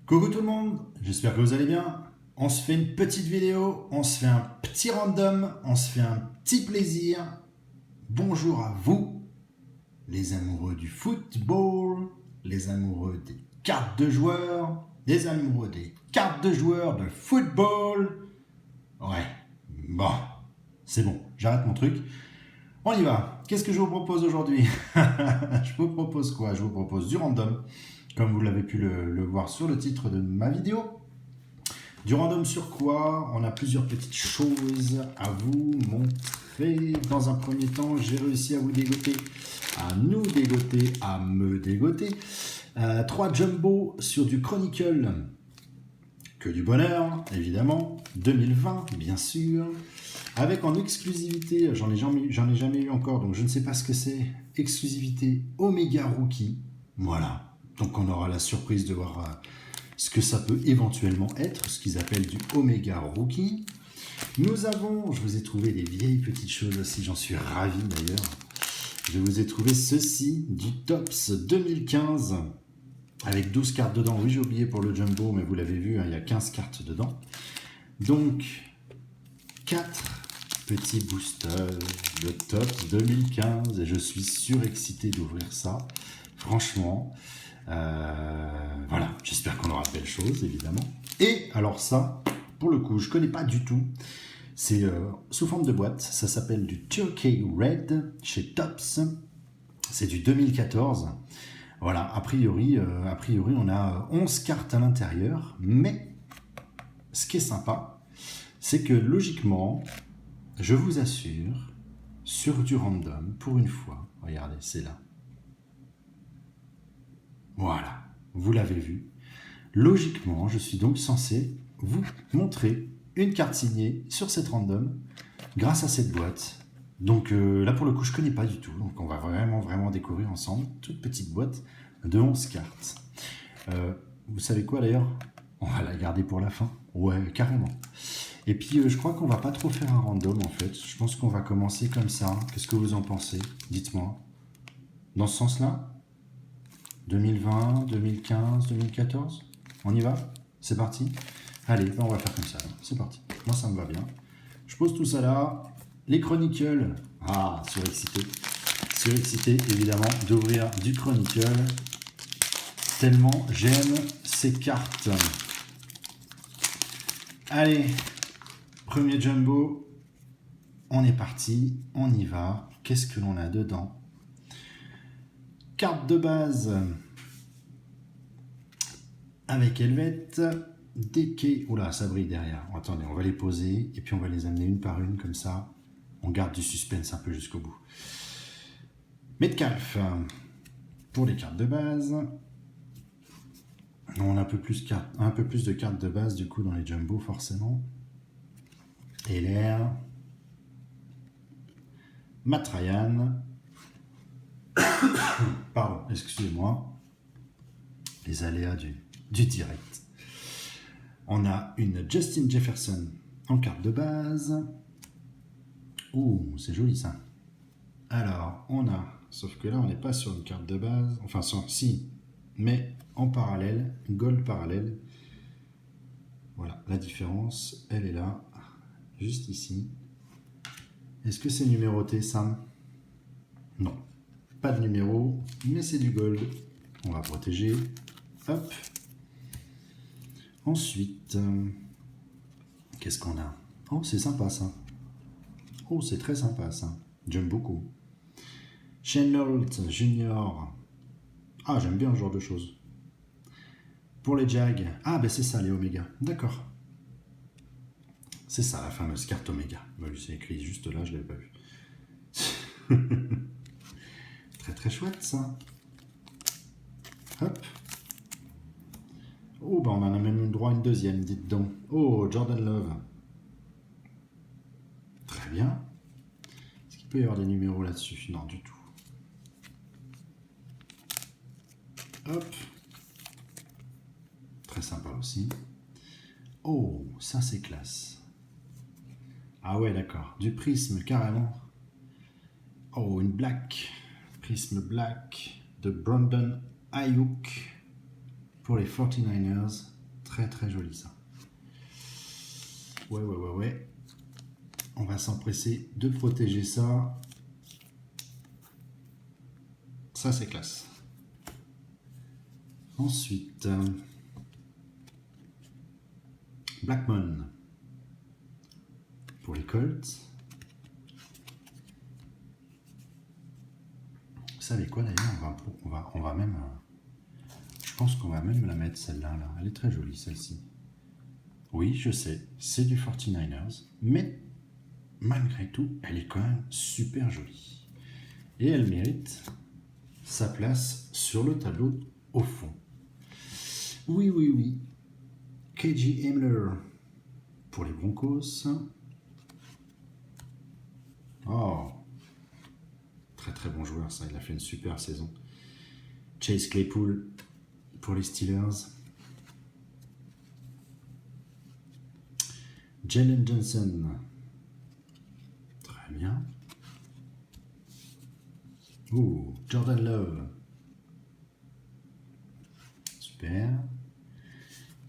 Coucou tout le monde, j'espère que vous allez bien. On se fait une petite vidéo, on se fait un petit random, on se fait un petit plaisir. Bonjour à vous, les amoureux du football, les amoureux des cartes de joueurs, les amoureux des cartes de joueurs de football. Ouais, bon, c'est bon, j'arrête mon truc. On y va. Qu'est-ce que je vous propose aujourd'hui? Je vous propose quoi? Je vous propose du random, comme vous l'avez pu le voir sur le titre de ma vidéo. Du random sur quoi? On a plusieurs petites choses à vous montrer. Dans un premier temps, j'ai réussi à vous dégoter, à nous dégoter, à me dégoter. 3 jumbo sur du Chronicle. Que du bonheur, évidemment. 2020, bien sûr. Avec en exclusivité, j'en ai jamais eu encore, donc je ne sais pas ce que c'est. Exclusivité Omega Rookie. Voilà. Donc on aura la surprise de voir ce que ça peut éventuellement être, ce qu'ils appellent du Omega Rookie. Nous avons, je vous ai trouvé des vieilles petites choses aussi, j'en suis ravi d'ailleurs. Je vous ai trouvé ceci, du Topps 2015, avec 12 cartes dedans. Oui, j'ai oublié pour le Jumbo, mais vous l'avez vu, hein, il y a 15 cartes dedans. Donc, 4 petits boosters de Topps 2015, et je suis surexcité d'ouvrir ça, franchement. Voilà, j'espère qu'on aura de belles choses, évidemment. Et alors ça, pour le coup, je connais pas du tout. C'est sous forme de boîte. Ça s'appelle du Turkey Red chez Topps. C'est du 2014. Voilà, a priori, on a 11 cartes à l'intérieur. Mais ce qui est sympa, c'est que logiquement, je vous assure, sur du random, pour une fois, regardez, c'est là. Voilà, vous l'avez vu. Logiquement, je suis donc censé vous montrer une carte signée sur cette random grâce à cette boîte. Donc là, pour le coup, je ne connais pas du tout. Donc on va vraiment découvrir ensemble. Toute petite boîte de 11 cartes. Vous savez quoi d'ailleurs? On va la garder pour la fin. Ouais, carrément. Et puis, je crois qu'on va pas trop faire un random en fait. Je pense qu'on va commencer comme ça. Qu'est-ce que vous en pensez? Dites-moi. Dans ce sens-là? 2020, 2015, 2014? On y va? C'est parti? Allez, on va faire comme ça. C'est parti. Moi, ça me va bien. Je pose tout ça là. Les Chronicles. Ah, surexcité. Surexcité, évidemment, d'ouvrir du Chronicle. Tellement j'aime ces cartes. Allez, premier jumbo. On est parti. On y va. Qu'est-ce que l'on a dedans? Carte de base avec Helvet, Deke. Oula, ça brille derrière. Attendez, on va les poser et puis on va les amener une par une comme ça. On garde du suspense un peu jusqu'au bout. Metcalf pour les cartes de base. On a un peu plus de cartes de base du coup dans les jumbo forcément. Et l'air. Matt Ryan. Pardon, excusez-moi. Les aléas du direct. On a une Justin Jefferson en carte de base. Ouh, c'est joli ça. Alors, on a, sauf que là, on n'est pas sur une carte de base. Enfin, si, mais en parallèle, gold parallèle. Voilà, la différence, elle est là, juste ici. Est-ce que c'est numéroté, Sam? Non, pas de numéro, mais c'est du gold. On va protéger. Hop. Ensuite, qu'est-ce qu'on a? Oh, c'est sympa ça. Oh, c'est très sympa ça. J'aime beaucoup. Chenault Junior. Ah, j'aime bien ce genre de choses. Pour les Jags. Ah, ben c'est ça, les Omega. D'accord. C'est ça, la fameuse carte Omega. C'est écrit juste là, je ne l'avais pas vu. Très très chouette ça. Hop. Oh, ben on en a même eu droit à une deuxième, dites donc. Oh, Jordan Love. Très bien. Est-ce qu'il peut y avoir des numéros là-dessus? Non, du tout. Hop. Très sympa aussi. Oh, ça c'est classe. Ah ouais, d'accord. Du prisme, carrément. Oh, une black. Prisme black de Brandon Ayuk pour les 49ers. Très très joli ça. Ouais. On va s'empresser de protéger ça. Ça c'est classe. Ensuite, Blackmon pour les Colts. Vous savez quoi d'ailleurs, on va même, je pense qu'on va même la mettre celle-là. Là. Elle est très jolie celle-ci. Oui, je sais, c'est du 49ers, mais malgré tout, elle est quand même super jolie. Et elle mérite sa place sur le tableau au fond. Oui. KJ Hamler pour les Broncos. Oh, très bon joueur ça, il a fait une super saison. Chase Claypool pour les Steelers. Jalen Johnson. Très bien. Jordan Love. Super.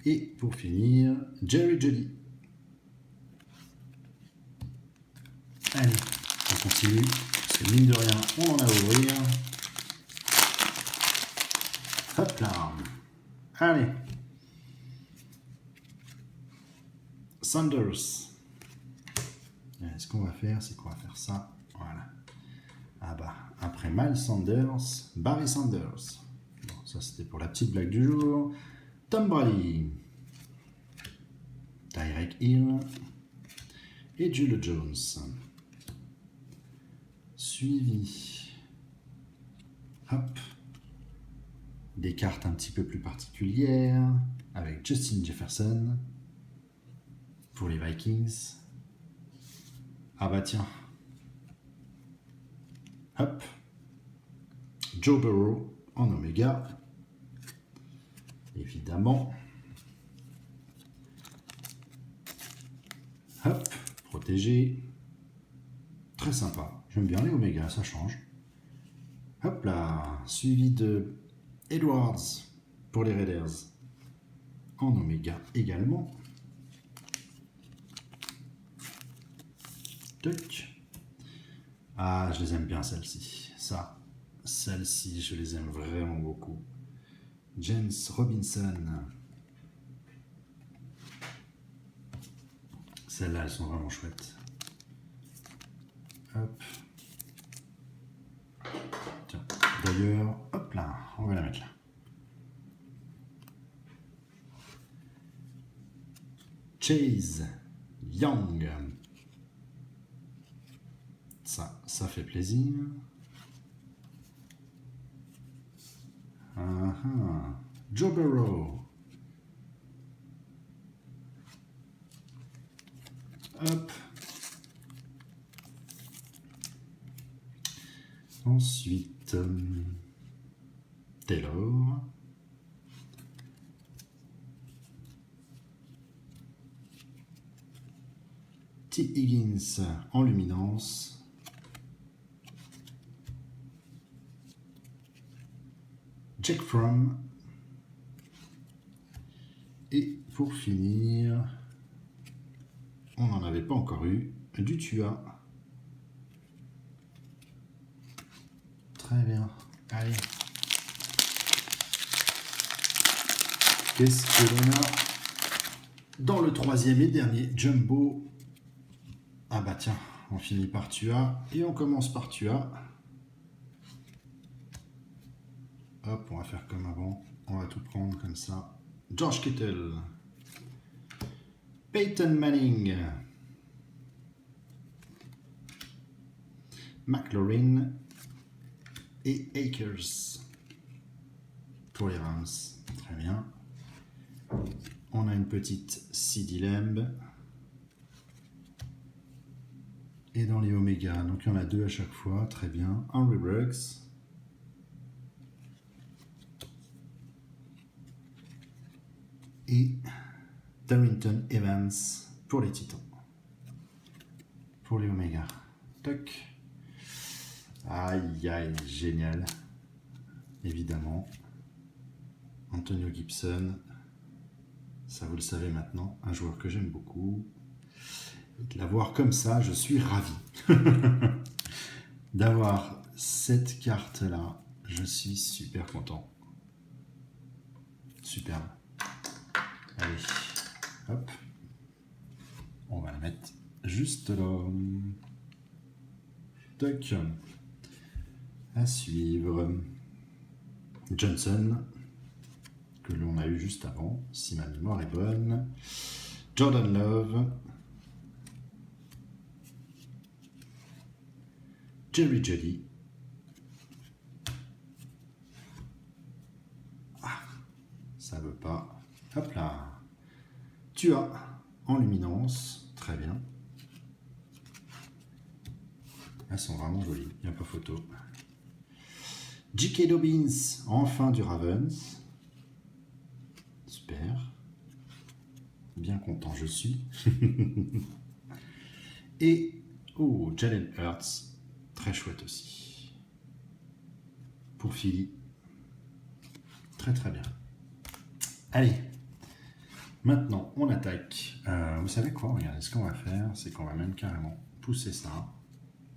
Et pour finir, Jerry Jeudy. Allez, on continue. Parce que mine de rien, on en a à ouvrir. Hop là. Allez. Sanders. Et ce qu'on va faire, c'est qu'on va faire ça. Voilà. Ah bah, après Miles Sanders, Barry Sanders. Bon, ça c'était pour la petite blague du jour. Tom Brady. Tyreek Hill. Et Julio Jones. Suivi. Hop. Des cartes un petit peu plus particulières. Avec Justin Jefferson. Pour les Vikings. Ah bah tiens. Hop. Joe Burrow en Oméga. Évidemment. Hop. Protégé. Très sympa. J'aime bien les Oméga, ça change. Hop là. Suivi de Edwards pour les Raiders. En Oméga également. Ah, je les aime bien celles-ci. Celles-ci, je les aime vraiment beaucoup. James Robinson. Celles-là, elles sont vraiment chouettes. Hop. Tiens, d'ailleurs, hop là, on va la mettre là. Chase Young. Ça fait plaisir. Joe Burrow. Hop. Ensuite, Taylor. T. Higgins en luminance. Jack Fromm. Et pour finir, on n'en avait pas encore eu, du Tua. Très bien. Allez. Qu'est-ce que l'on a dans le troisième et dernier jumbo? Ah bah tiens, on finit par Tua et on commence par Tua. Hop, on va faire comme avant. On va tout prendre comme ça. George Kittle. Peyton Manning. McLaurin. Et Akers. Pour les Rams. Très bien. On a une petite CeeDee Lamb. Et dans les Oméga, donc il y en a deux à chaque fois. Très bien. Henry Brooks. Et Darrington Evans pour les Titans. Pour les Oméga. Toc. Aïe, aïe, génial. Évidemment. Antonio Gibson. Ça, vous le savez maintenant, un joueur que j'aime beaucoup. Et de l'avoir comme ça, je suis ravi. D'avoir cette carte-là, je suis super content. Superbe. Allez, hop. On va la mettre juste là. Toc. À suivre. Johnson, que l'on a eu juste avant, si ma mémoire est bonne. Jordan Love. Jerry Jeudy. Ah, ça veut pas. Hop là. Tu as en luminance. Très bien. Elles sont vraiment jolies. Il n'y a pas photo. J.K. Dobbins. Enfin du Ravens. Super. Bien content je suis. Et, oh, Jalen Hurts. Très chouette aussi. Pour Philly. Très très bien. Allez. Maintenant, on attaque. Vous savez quoi? Regardez, ce qu'on va faire, c'est qu'on va même carrément pousser ça.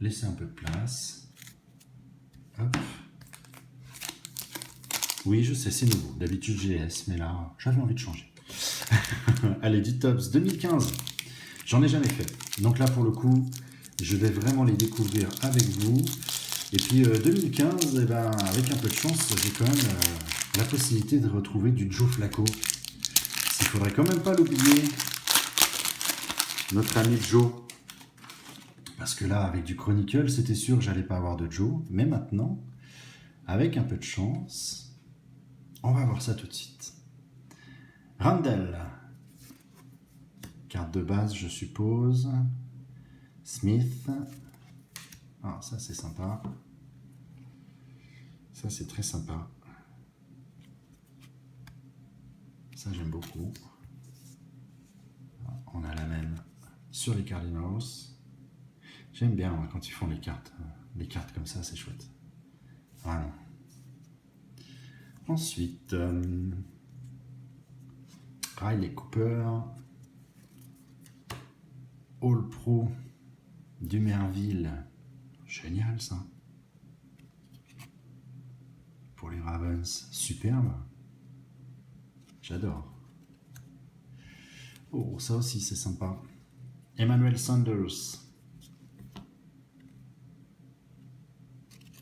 Laisser un peu de place. Hop. Oui, je sais, c'est nouveau. D'habitude, GS, mais là, j'avais envie de changer. Allez, D-Tops 2015. J'en ai jamais fait. Donc là, pour le coup, je vais vraiment les découvrir avec vous. Et puis 2015, eh ben, avec un peu de chance, j'ai quand même la possibilité de retrouver du Joe Flacco. Il faudrait quand même pas l'oublier, notre ami Joe. Parce que là, avec du Chronicle, c'était sûr que j'allais pas avoir de Joe. Mais maintenant, avec un peu de chance, on va voir ça tout de suite. Randall. Carte de base, je suppose. Smith. Ah, ça c'est sympa. Ça c'est très sympa. Ça j'aime beaucoup. On a la même sur les Cardinals. J'aime bien hein, quand ils font les cartes. Les cartes comme ça, c'est chouette. Vraiment. Ensuite, Riley Cooper. All Pro du Merville. Génial ça. Pour les Ravens, superbe. J'adore. Oh, ça aussi c'est sympa. Emmanuel Sanders.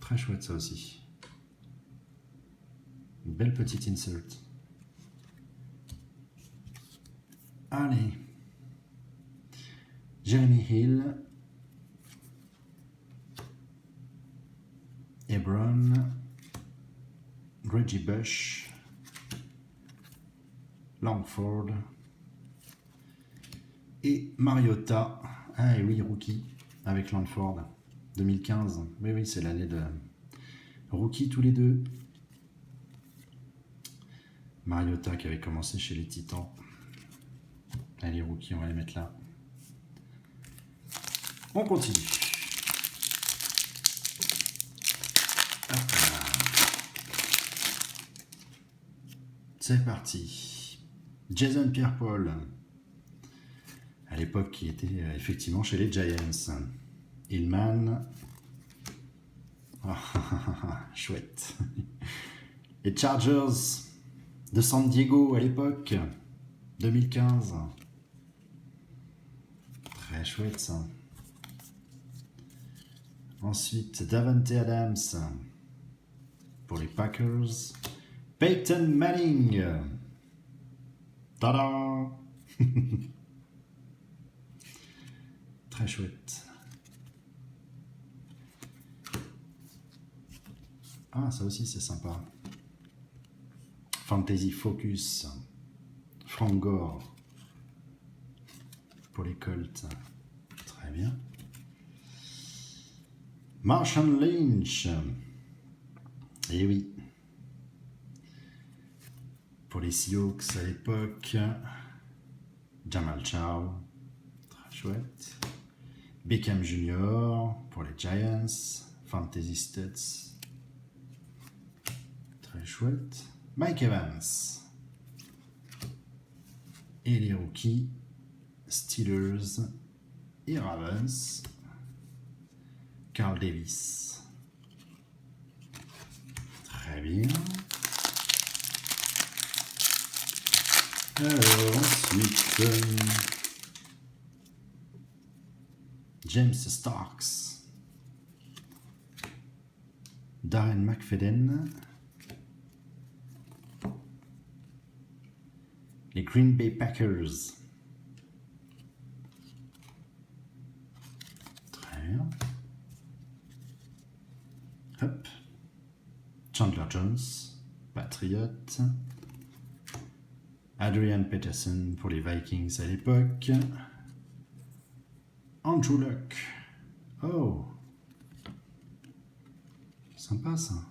Très chouette ça aussi. Une belle petite insert. Allez. Jeremy Hill. Ebron. Reggie Bush. Langford. Et Mariota. Ah et oui, rookie avec Langford. 2015. Oui, oui, c'est l'année de rookie tous les deux. Mariota qui avait commencé chez les Titans. Allez, rookie, on va les mettre là. On continue. C'est parti. Jason Pierre-Paul. À l'époque, qui était effectivement chez les Giants. Hillman. Oh, chouette. Les Chargers de San Diego à l'époque. 2015. Très chouette ça. Ensuite, Davante Adams pour les Packers. Peyton Manning. Tada. Très chouette. Ah, ça aussi c'est sympa. Fantasy Focus. Frank Gore pour les Colts. Très bien. Marshawn Lynch. Et oui. Pour les Seahawks à l'époque. Jamal Charles. Très chouette. Beckham Jr. pour les Giants. Fantasy Stats. Très chouette. Mike Evans. Et les rookies, Steelers et Ravens, Carl Davis. Très bien. Alors ensuite, James Starks, Darren McFadden, les Green Bay Packers. Très bien. Hop. Chandler Jones, Patriot. Adrian Peterson pour les Vikings à l'époque. Andrew Luck. Oh. Sympa ça.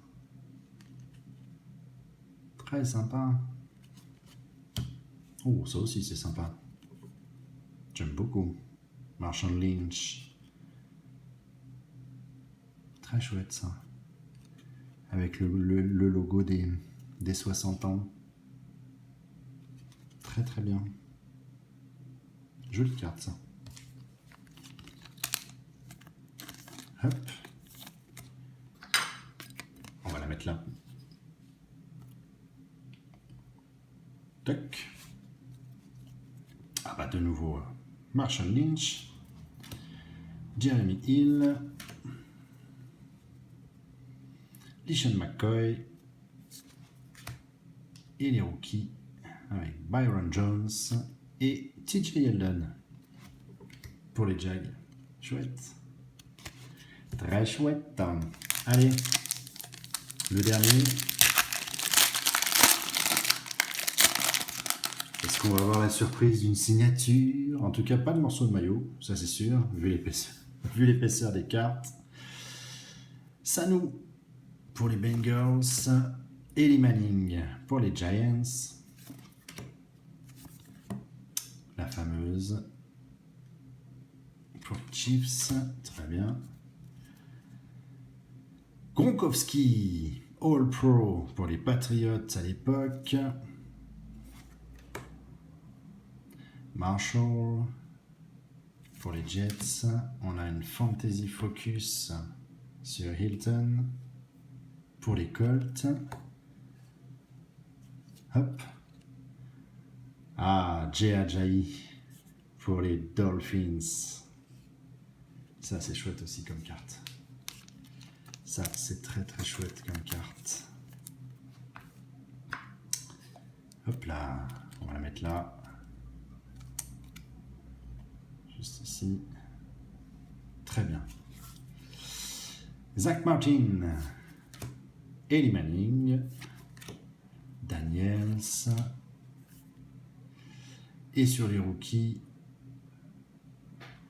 Très sympa. Oh, ça aussi c'est sympa. J'aime beaucoup. Marshall Lynch. Très chouette ça. Avec le logo des 60 ans. Très très bien. Jolie carte ça. Hop. On va la mettre là. Tac. Ah bah de nouveau Marshall Lynch, Jeremy Hill, LeSean McCoy et les rookies avec Byron Jones et TJ Yeldon pour les Jags. Chouette. Très chouette. Allez, le dernier. Est-ce qu'on va avoir la surprise d'une signature? En tout cas, pas de morceau de maillot, ça c'est sûr, vu l'épaisseur des cartes. Sanu pour les Bengals, Eli Manning pour les Giants. La fameuse pour les Chiefs, très bien. Gronkowski, All Pro pour les Patriots à l'époque. Marshall pour les Jets. On a une Fantasy Focus sur Hilton pour les Colts. Hop. Ah, Jay Ajayi pour les Dolphins. Ça, c'est chouette aussi comme carte. Ça, c'est très très chouette comme carte. Hop là. On va la mettre là. Juste ici. Très bien. Zach Martin. Eli Manning. Daniels. Et sur les rookies,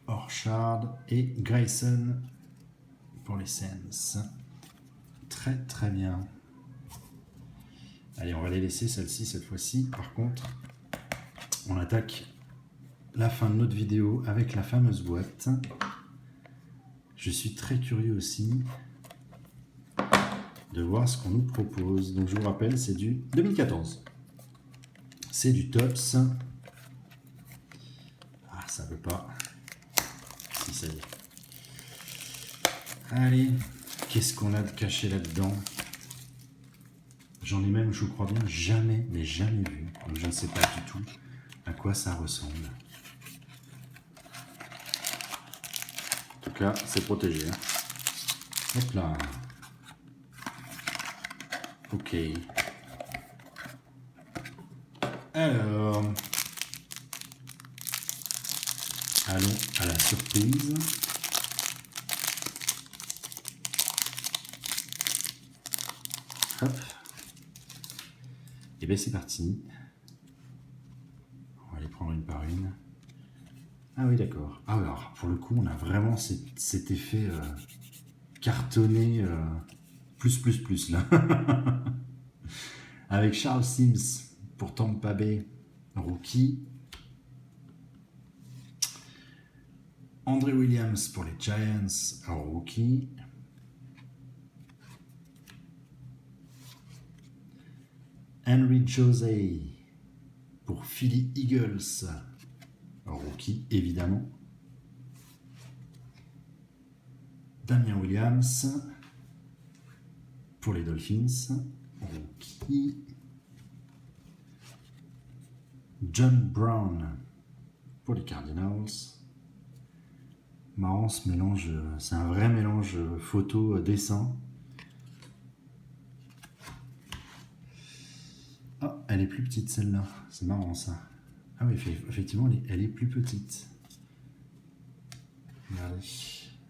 Orchard et Grayson pour les Saints. Très très bien. Allez, on va les laisser celle-ci cette fois-ci. Par contre, on attaque la fin de notre vidéo avec la fameuse boîte. Je suis très curieux aussi de voir ce qu'on nous propose. Donc je vous rappelle, c'est du 2014. C'est du Topps. Ah, ça veut pas. Si, ça y est. Allez, qu'est-ce qu'on a de caché là-dedans? J'en ai même, je crois bien, jamais, mais jamais vu. Donc je ne sais pas du tout à quoi ça ressemble. En tout cas, c'est protégé. Hein. Hop là. Ok. Alors, allons à la surprise. Hop. Et bien c'est parti. On va les prendre une par une. Ah oui, d'accord. Ah alors, pour le coup, on a vraiment cet effet cartonné plus là. Avec Charles Sims pour Tampa Bay, rookie. André Williams pour les Giants, rookie. Henry José pour Philly Eagles, rookie évidemment. Damien Williams pour les Dolphins, rookie. John Brown pour les Cardinals. Marrant ce mélange, c'est un vrai mélange photo-dessin. Ah, elle est plus petite celle-là, c'est marrant ça. Ah oui, effectivement, elle est plus petite. Regardez,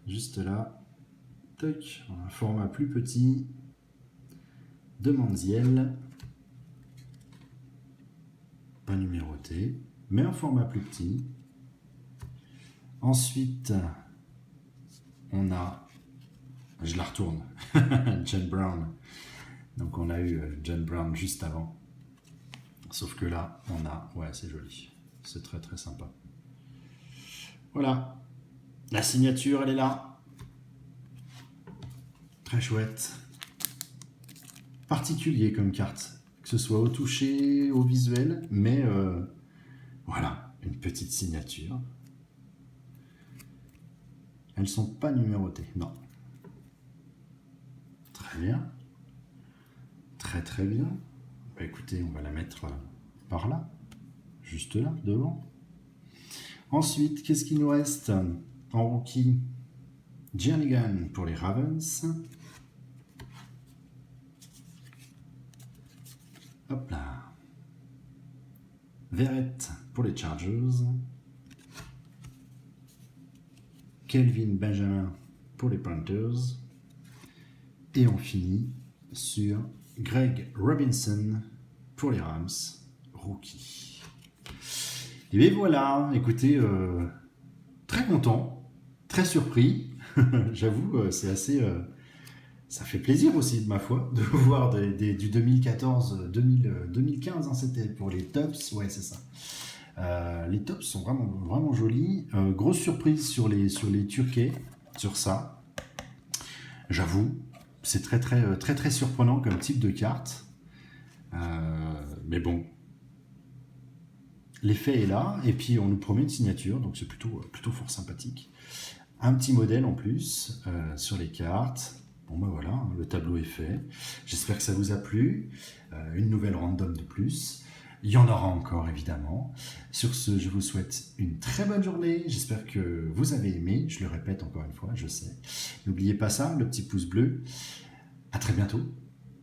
juste là, toc, un format plus petit de Manziel. Pas numéroté, mais un format plus petit. Ensuite, on a, je la retourne, John Brown. Donc on a eu John Brown juste avant. Sauf que là, on a, ouais, c'est joli. C'est très très sympa. Voilà, la signature, elle est là. Très chouette. Particulier comme carte, que ce soit au toucher, au visuel, mais voilà, une petite signature. Elles sont pas numérotées, non. Très bien. Très très bien. Bah, écoutez, on va la mettre par là, juste là, devant. Ensuite, qu'est-ce qu'il nous reste en rookie? Jernigan pour les Ravens. Hop là. Verrett pour les Chargers. Kelvin Benjamin pour les Panthers. Et on finit sur Greg Robinson pour les Rams, rookie. Et bien voilà, écoutez, très content, très surpris. J'avoue, c'est assez... ça fait plaisir aussi, de ma foi, de voir du 2014, 2015, hein, c'était pour les tops, ouais c'est ça. Les tops sont vraiment, vraiment jolis. Grosse surprise sur les turquets, sur ça. J'avoue, c'est très, très, très, très surprenant comme type de carte. Mais bon, l'effet est là, et puis on nous promet une signature, donc c'est plutôt fort sympathique. Un petit modèle en plus sur les cartes. Bon ben voilà, hein, le tableau est fait. J'espère que ça vous a plu. Une nouvelle random de plus. Il y en aura encore évidemment. Sur ce, je vous souhaite une très bonne journée. J'espère que vous avez aimé. Je le répète encore une fois, je sais. N'oubliez pas ça, le petit pouce bleu. À très bientôt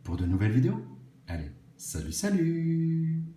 pour de nouvelles vidéos. Allez, salut, salut!